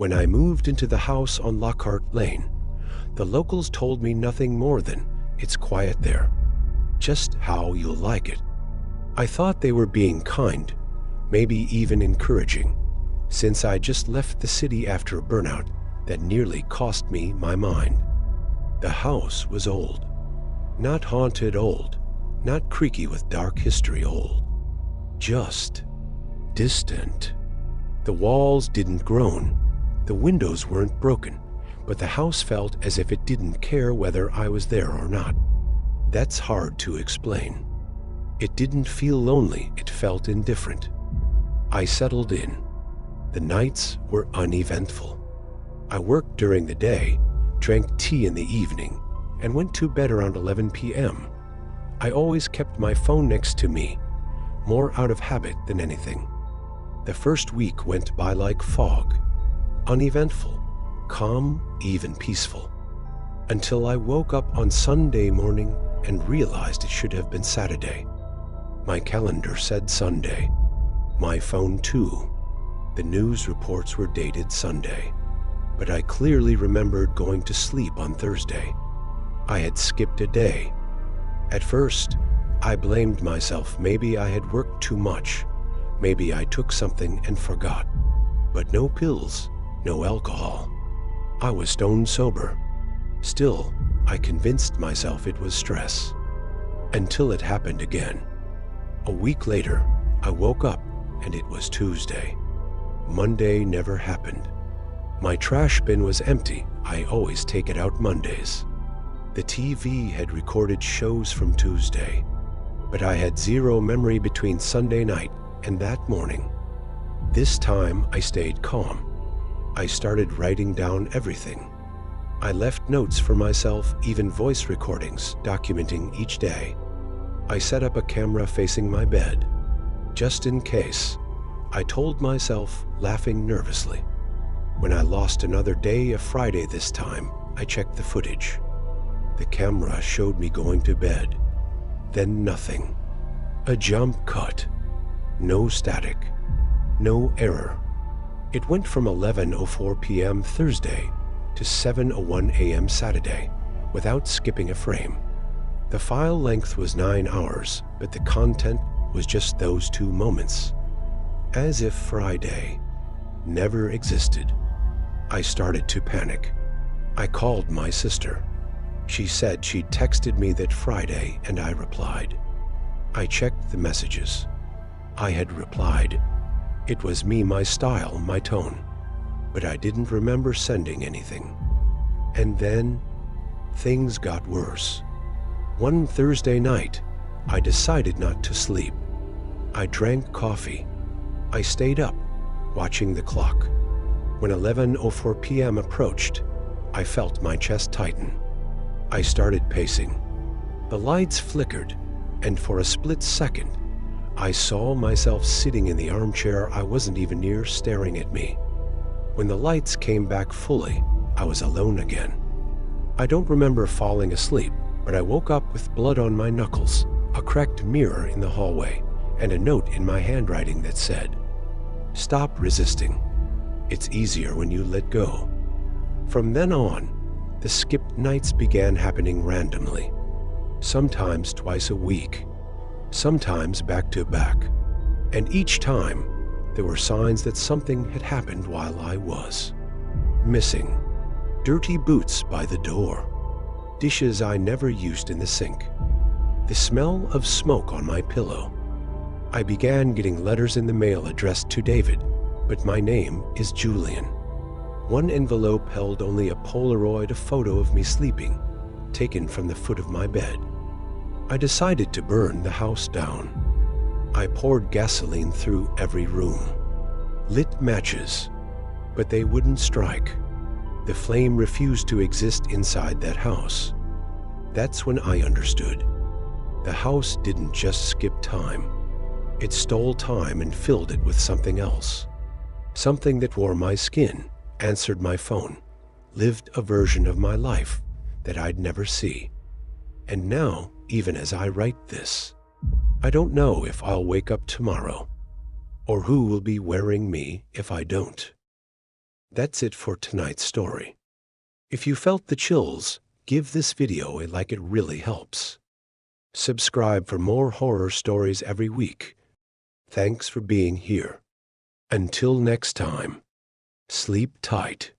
When I moved into the house on Lockhart Lane, the locals told me nothing more than, "It's quiet there. Just how you'll like it." I thought they were being kind, maybe even encouraging, since I just left the city after a burnout that nearly cost me my mind. The house was old. Not haunted old, not creaky with dark history old. Just distant. The walls didn't groan, the windows weren't broken, but the house felt as if it didn't care whether I was there or not. That's hard to explain. It didn't feel lonely, it felt indifferent. I settled in. The nights were uneventful. I worked during the day, drank tea in the evening, and went to bed around 11 p.m. I always kept my phone next to me, more out of habit than anything. The first week went by like fog, uneventful, calm, even peaceful, until I woke up on Sunday morning and realized it should have been Saturday. My calendar said Sunday. My phone too. The news reports were dated Sunday, but I clearly remembered going to sleep on Thursday. I had skipped a day. At first, I blamed myself. Maybe I had worked too much. Maybe I took something and forgot. But no pills, no alcohol. I was stone sober. Still, I convinced myself it was stress. Until it happened again. A week later, I woke up and it was Tuesday. Monday never happened. My trash bin was empty. I always take it out Mondays. The TV had recorded shows from Tuesday, but I had zero memory between Sunday night and that morning. This time I stayed calm. I started writing down everything. I left notes for myself, even voice recordings documenting each day. I set up a camera facing my bed. Just in case, I told myself, laughing nervously. When I lost another day, a Friday this time, I checked the footage. The camera showed me going to bed. Then nothing. A jump cut. No static. No error. It went from 11:04 p.m. Thursday to 7:01 a.m. Saturday, without skipping a frame. The file length was 9 hours, but the content was just those 2 moments. As if Friday never existed. I started to panic. I called my sister. She said she'd texted me that Friday, and I replied. I checked the messages. I had replied. It was me, my style, my tone. But I didn't remember sending anything. And then, things got worse. One Thursday night, I decided not to sleep. I drank coffee. I stayed up, watching the clock. When 11:04 p.m. approached, I felt my chest tighten. I started pacing. The lights flickered, and for a split second, I saw myself sitting in the armchair I wasn't even near, staring at me. When the lights came back fully, I was alone again. I don't remember falling asleep, but I woke up with blood on my knuckles, a cracked mirror in the hallway, and a note in my handwriting that said, "Stop resisting. It's easier when you let go." From then on, the skipped nights began happening randomly, sometimes twice a week, sometimes back to back, and each time there were signs that something had happened while I was missing. Dirty boots by the door, dishes I never used in the sink, the smell of smoke on my pillow. I began getting letters in the mail addressed to David, but my name is Julian. One envelope held only a Polaroid, a photo of me sleeping, taken from the foot of my bed. I decided to burn the house down. I poured gasoline through every room, lit matches, but they wouldn't strike. The flame refused to exist inside that house. That's when I understood. The house didn't just skip time. It stole time and filled it with something else. Something that wore my skin, answered my phone, lived a version of my life that I'd never see. And now, even as I write this, I don't know if I'll wake up tomorrow, or who will be wearing me if I don't. That's it for tonight's story. If you felt the chills, give this video a like, it really helps. Subscribe for more horror stories every week. Thanks for being here. Until next time, sleep tight.